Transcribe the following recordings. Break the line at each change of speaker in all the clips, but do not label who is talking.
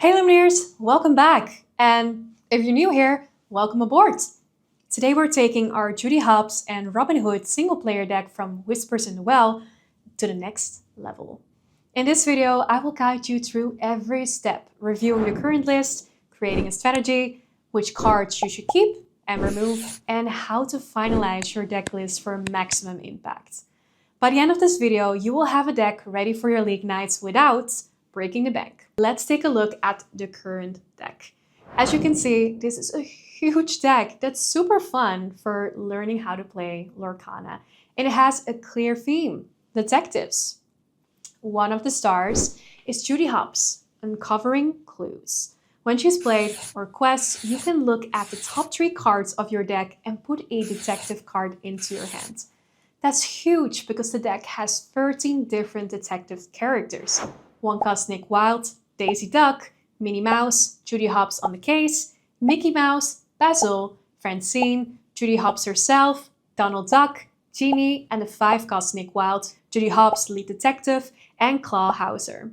Hey Lumineers, welcome back. And if you're new here, welcome aboard. Today we're taking our Judy Hopps and Robin Hood single player deck from Whispers in the Well to the next level. In this video, I will guide you through every step, reviewing the current list, creating a strategy, which cards you should keep and remove, and how to finalize your deck list for maximum impact. By the end of this video, you will have a deck ready for your league nights without breaking the bank. Let's take a look at the current deck. As you can see, this is a huge deck that's super fun for learning how to play Lorcana. And it has a clear theme, detectives. One of the stars is Judy Hopps, uncovering clues. When she's played or quests, you can look at the top 3 cards of your deck and put a detective card into your hand. That's huge because the deck has 13 different detective characters. One Cosmic Wild, Daisy Duck, Minnie Mouse, Judy Hopps on the case, Mickey Mouse, Basil, Francine, Judy Hopps herself, Donald Duck, Genie, and the 5 Cosmic Wild, Judy Hopps, lead detective, and Claw Hauser.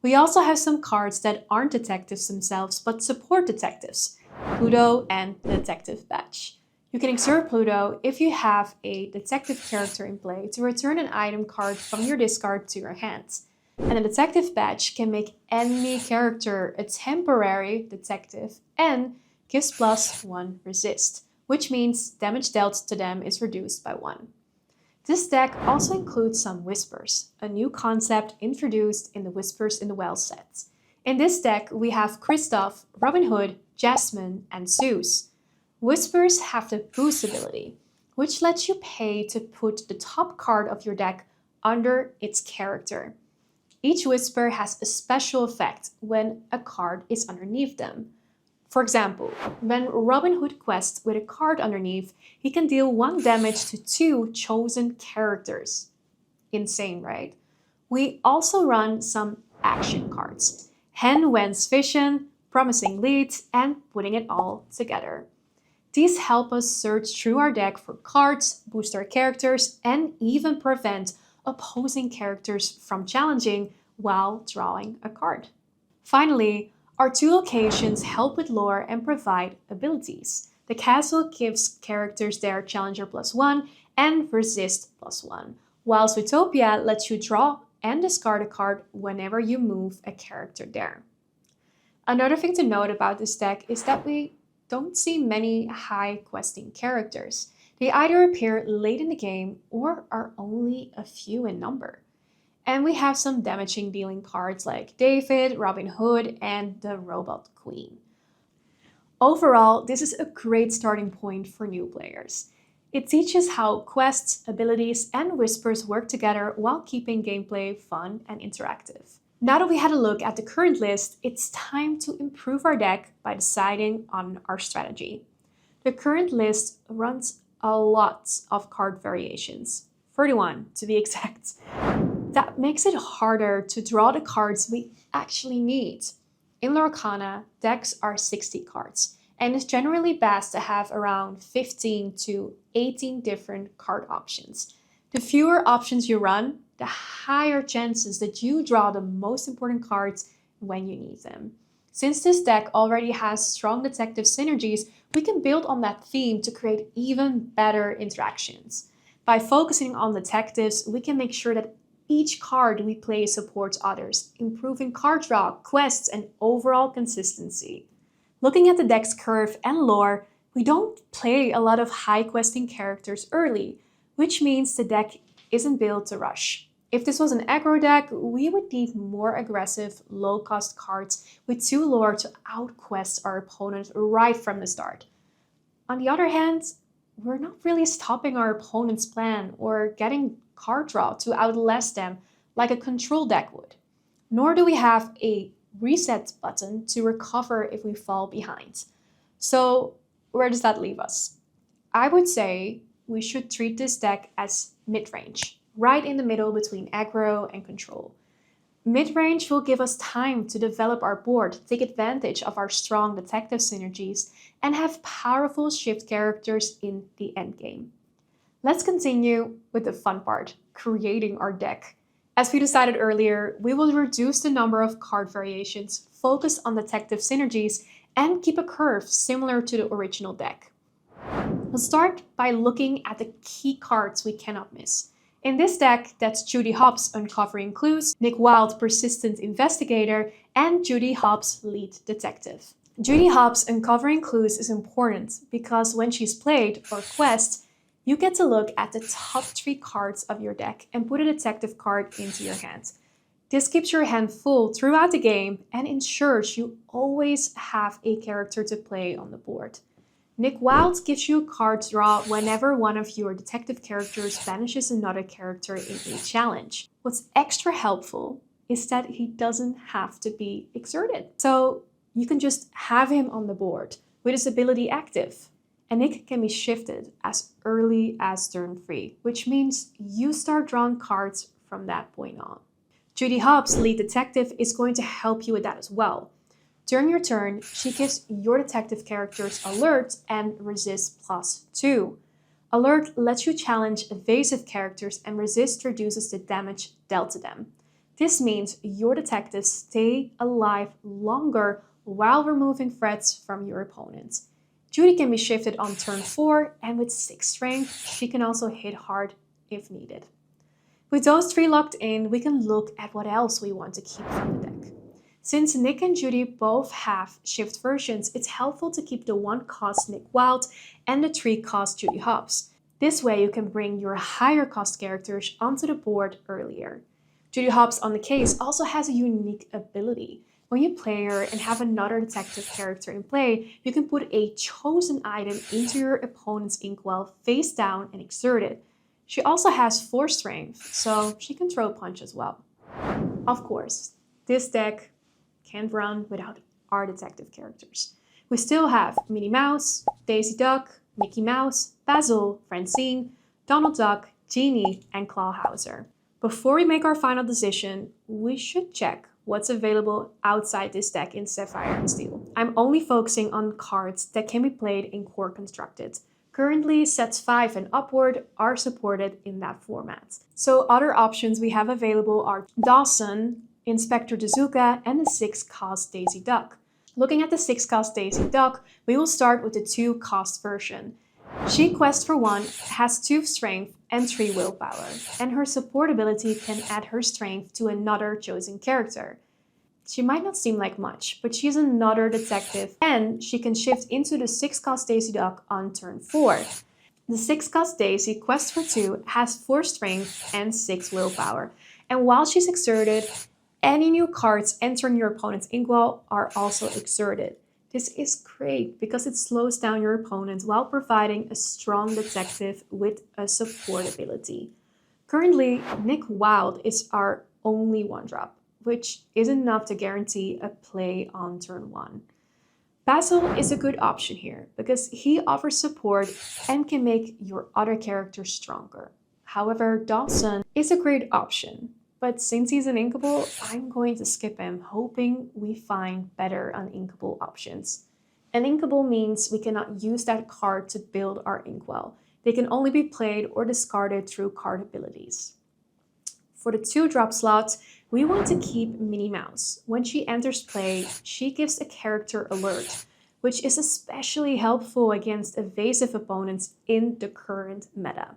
We also have some cards that aren't detectives themselves but support detectives, Pluto and the Detective Badge. You can exert Pluto if you have a detective character in play to return an item card from your discard to your hand. And a detective badge can make any character a temporary detective and gives +1 resist, which means damage dealt to them is reduced by 1. This deck also includes some Whispers, a new concept introduced in the Whispers in the Well set. In this deck, we have Kristoff, Robin Hood, Jasmine, and Zeus. Whispers have the boost ability, which lets you pay to put the top card of your deck under its character. Each Whisper has a special effect when a card is underneath them. For example, when Robin Hood quests with a card underneath, he can deal 1 damage to 2 chosen characters. Insane, right? We also run some action cards. Hen Wen's Vision, Promising Lead, and Putting It All Together. These help us search through our deck for cards, boost our characters, and even prevent opposing characters from challenging while drawing a card. Finally, our 2 locations help with lore and provide abilities. The castle gives characters their challenger +1 and resist +1, whilst Utopia lets you draw and discard a card whenever you move a character there. Another thing to note about this deck is that we don't see many high questing characters. They either appear late in the game or are only a few in number. And we have some damaging dealing cards like David, Robin Hood, and the Robot Queen. Overall, this is a great starting point for new players. It teaches how quests, abilities, and whispers work together while keeping gameplay fun and interactive. Now that we had a look at the current list, it's time to improve our deck by deciding on our strategy. The current list runs a lot of card variations, 31 to be exact. That makes it harder to draw the cards we actually need. In Lorcana, decks are 60 cards, and it's generally best to have around 15 to 18 different card options. The fewer options you run, the higher chances that you draw the most important cards when you need them. Since this deck already has strong detective synergies, we can build on that theme to create even better interactions. By focusing on detectives, we can make sure that each card we play supports others, improving card draw, quests, and overall consistency. Looking at the deck's curve and lore, we don't play a lot of high questing characters early, which means the deck isn't built to rush. If this was an aggro deck, we would need more aggressive, low-cost cards with 2 lore to outquest our opponent right from the start. On the other hand, we're not really stopping our opponent's plan or getting card draw to outlast them like a control deck would. Nor do we have a reset button to recover if we fall behind. So where does that leave us? I would say we should treat this deck as mid-range, right in the middle between aggro and control. Mid-range will give us time to develop our board, take advantage of our strong detective synergies, and have powerful shift characters in the endgame. Let's continue with the fun part, creating our deck. As we decided earlier, we will reduce the number of card variations focus on detective synergies and keep a curve similar to the original deck. Let's start by looking at the key cards we cannot miss. In this deck, that's Judy Hopps, Uncovering Clues, Nick Wilde, Persistent Investigator, and Judy Hopps, Lead Detective. Judy Hopps, Uncovering Clues is important because when she's played, or quest, you get to look at the top 3 cards of your deck and put a detective card into your hand. This keeps your hand full throughout the game and ensures you always have a character to play on the board. Nick Wilde gives you a card draw whenever one of your detective characters banishes another character in a challenge. What's extra helpful is that he doesn't have to be exerted. So you can just have him on the board with his ability active. And Nick can be shifted as early as turn 3, which means you start drawing cards from that point on. Judy Hopps, Lead Detective, is going to help you with that as well. During your turn, she gives your detective characters Alert and Resist +2. Alert lets you challenge evasive characters and Resist reduces the damage dealt to them. This means your detectives stay alive longer while removing threats from your opponents. Judy can be shifted on turn 4, and with 6 strength, she can also hit hard if needed. With those 3 locked in, we can look at what else we want to keep from the deck. Since Nick and Judy both have shift versions, it's helpful to keep the 1-cost Nick Wilde and the 3-cost Judy Hopps. This way you can bring your higher cost characters onto the board earlier. Judy Hopps on the case also has a unique ability. When you play her and have another detective character in play, you can put a chosen item into your opponent's inkwell face down and exert it. She also has 4 strength, so she can throw a punch as well. Of course, this deck can't run without our detective characters. We still have Minnie Mouse, Daisy Duck, Mickey Mouse, Basil, Francine, Donald Duck, Genie, and Clawhauser. Before we make our final decision, we should check what's available outside this deck in Sapphire and Steel. I'm only focusing on cards that can be played in Core Constructed. Currently, sets 5 and upward are supported in that format. So other options we have available are Dawson, Inspector Dezuka, and the 6-cost Daisy Duck. Looking at the 6-cost Daisy Duck, we will start with the 2-cost version. She quests for 1, has 2 strength and 3 willpower, and her support ability can add her strength to another chosen character. She might not seem like much, but she's another detective, and she can shift into the 6-cost Daisy Duck on turn 4. The 6-cost Daisy quests for 2, has 4 strength and 6 willpower, and while she's exerted, any new cards entering your opponent's inkwell are also exerted. This is great because it slows down your opponent while providing a strong detective with a support ability. Currently, Nick Wilde is our only 1-drop, which is enough to guarantee a play on turn 1. Basil is a good option here because he offers support and can make your other characters stronger. However, Dawson is a great option, but since he's an inkable, I'm going to skip him, hoping we find better uninkable options. An inkable means we cannot use that card to build our inkwell. They can only be played or discarded through card abilities. For the 2-drop slot, we want to keep Minnie Mouse. When she enters play, she gives a character Alert, which is especially helpful against evasive opponents in the current meta.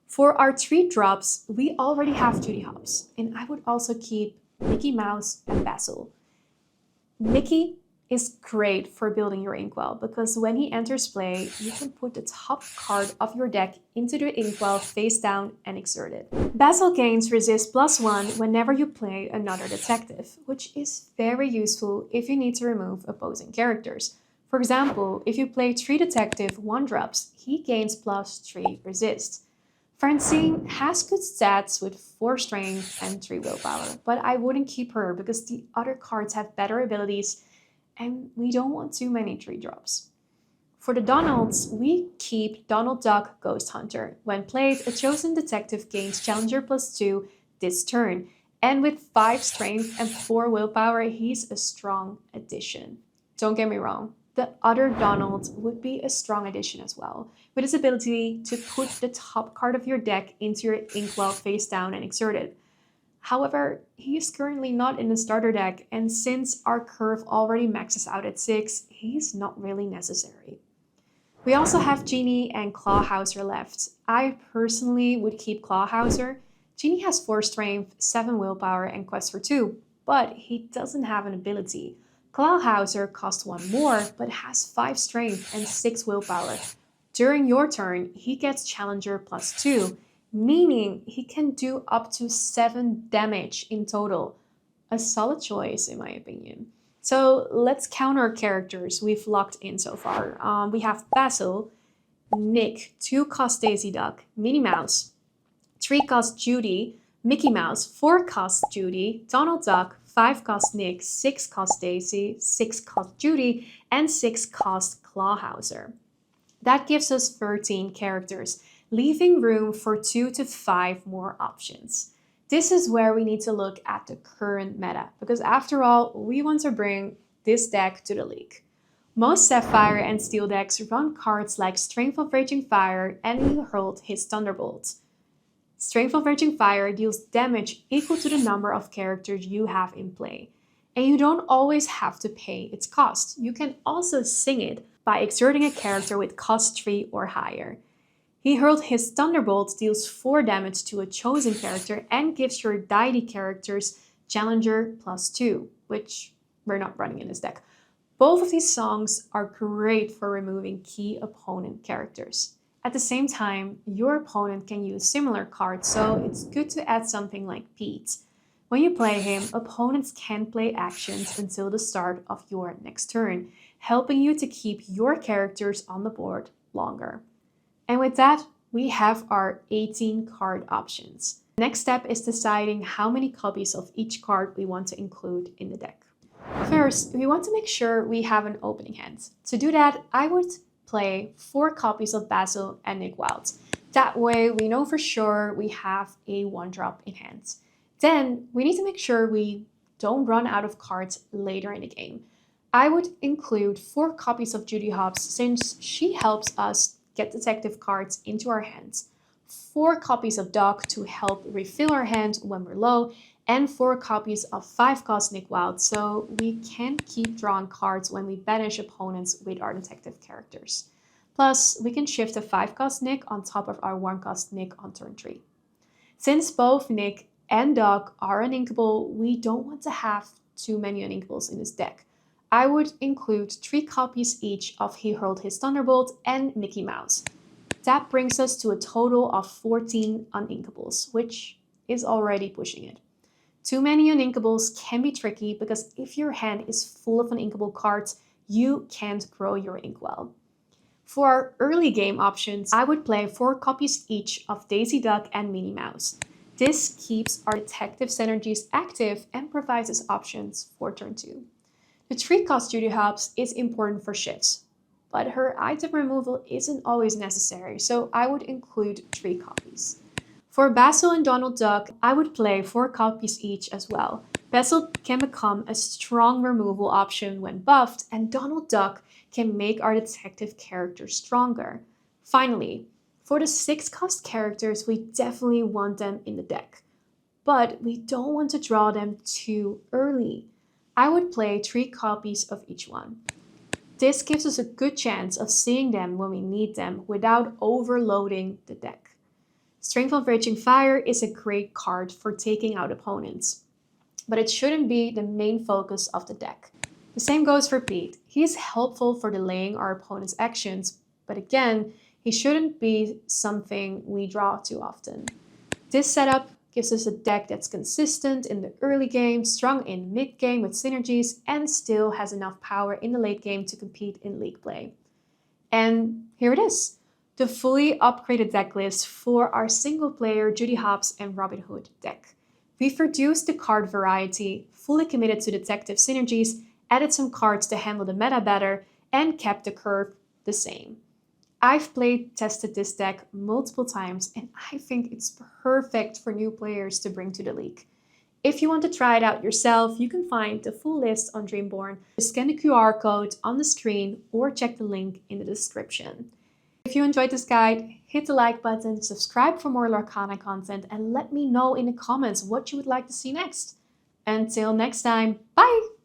For our 3 drops, we already have Judy Hopps, and I would also keep Mickey Mouse and Basil. Mickey is great for building your inkwell because when he enters play, you can put the top card of your deck into the inkwell face down and exert it. Basil gains Resist +1 whenever you play another detective, which is very useful if you need to remove opposing characters. For example, if you play 3 detective 1-drops, he gains +3 resist. Francine has good stats with 4 strength and 3 willpower, but I wouldn't keep her because the other cards have better abilities and we don't want too many 3-drops. For the Donalds, we keep Donald Duck Ghost Hunter. When played, a chosen detective gains Challenger +2 this turn, and with 5 strength and 4 willpower, he's a strong addition. Don't get me wrong, the other Donald would be a strong addition as well, with his ability to put the top card of your deck into your inkwell face down and exert it. However, he is currently not in the starter deck, and since our curve already maxes out at 6, he's not really necessary. We also have Genie and Clawhauser left. I personally would keep Clawhauser. Genie has 4 strength, 7 willpower, and quest for 2, but he doesn't have an ability. Clawhauser costs 1 more, but has 5 strength and 6 willpower. During your turn, he gets Challenger plus 2, meaning he can do up to 7 damage in total. A solid choice, in my opinion. So let's count our characters we've locked in so far. We have Basil, Nick, 2 cost Daisy Duck, Minnie Mouse, 3 cost Judy, Mickey Mouse, 4 cost Judy, Donald Duck, 5 cost Nick, 6 cost Daisy, 6 cost Judy, and 6 cost Clawhauser. That gives us 13 characters, leaving room for 2 to 5 more options. This is where we need to look at the current meta, because after all, we want to bring this deck to the league. Most Sapphire and Steel decks run cards like Strength of Raging Fire and He Hurled His Thunderbolt. Strength of Raging Fire deals damage equal to the number of characters you have in play, and you don't always have to pay its cost. You can also sing it by exerting a character with cost 3 or higher. He Hurled His Thunderbolt deals 4 damage to a chosen character and gives your deity characters Challenger plus 2, which we're not running in this deck. Both of these songs are great for removing key opponent characters. At the same time, your opponent can use similar cards, so it's good to add something like Pete. When you play him, opponents can play actions until the start of your next turn, helping you to keep your characters on the board longer. And with that, we have our 18 card options. Next step is deciding how many copies of each card we want to include in the deck. First, we want to make sure we have an opening hand. To do that, I would play 4 copies of Basil and Nick Wild. That way, we know for sure we have a 1-drop in hand. Then, we need to make sure we don't run out of cards later in the game. I would include 4 copies of Judy Hopps since she helps us get detective cards into our hands, 4 copies of Doc to help refill our hand when we're low, and 4 copies of 5 cost Nick Wild so we can keep drawing cards when we banish opponents with our detective characters. Plus, we can shift a 5 cost Nick on top of our 1 cost Nick on turn 3. Since both Nick and Doc are uninkable, we don't want to have too many uninkables in this deck. I would include 3 copies each of He Hurled His Thunderbolt and Mickey Mouse. That brings us to a total of 14 uninkables, which is already pushing it. Too many uninkables can be tricky because if your hand is full of uninkable cards, you can't grow your inkwell. For our early game options, I would play 4 copies each of Daisy Duck and Minnie Mouse. This keeps our detective synergies active and provides us options for turn 2. The 3 cost Judy Hopps is important for shifts, but her item removal isn't always necessary, so I would include 3 copies. For Basil and Donald Duck, I would play 4 copies each as well. Basil can become a strong removal option when buffed, and Donald Duck can make our detective character stronger. Finally, for the 6 cost characters, we definitely want them in the deck, but we don't want to draw them too early. I would play 3 copies of each one. This gives us a good chance of seeing them when we need them without overloading the deck. Strength of Raging Fire is a great card for taking out opponents, but it shouldn't be the main focus of the deck. The same goes for Pete. He is helpful for delaying our opponent's actions, but again, he shouldn't be something we draw too often. This setup gives us a deck that's consistent in the early game, strong in mid-game with synergies, and still has enough power in the late game to compete in league play. And here it is, the fully upgraded deck list for our single-player Judy Hopps and Robin Hood deck. We've reduced the card variety, fully committed to detective synergies, added some cards to handle the meta better, and kept the curve the same. I've tested this deck multiple times, and I think it's perfect for new players to bring to the league. If you want to try it out yourself, you can find the full list on Dreamborn. Just scan the QR code on the screen or check the link in the description. If you enjoyed this guide, hit the like button, subscribe for more Lorcana content, and let me know in the comments what you would like to see next. Until next time, bye!